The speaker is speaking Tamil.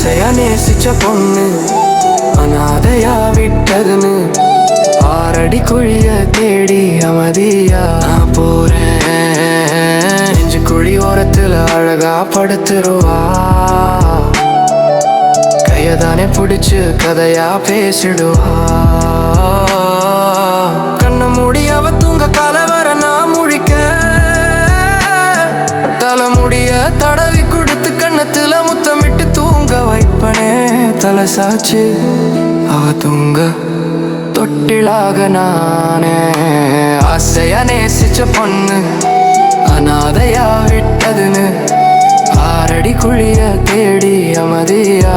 ஆசையா நேசிச்ச பொண்ணு அனாதையா விட்டதுன்னு ஆறடி குழிய தேடி அமைதியா நான் போறேன். நெஞ்சு குழி ஓரத்துல அழகா படுத்துருவா, கையதானே பிடிச்சு கதையா பேசிடுவா. கண்ண மூடி அவ தூங்க கலவர நான் முழிக்க, தலைமுடிய தடவி கொடுத்து கண்ணத்துல முத்தமிட்டு தூங்க வைப்பனே. தலை சாச்சு அவ தூங்க தொட்டிலாக நானே. ஆசையா நேசிச்ச பொண்ணு அனாதையா விட்டதுன்னு ஆறடி குழிய தேடி அமைதியா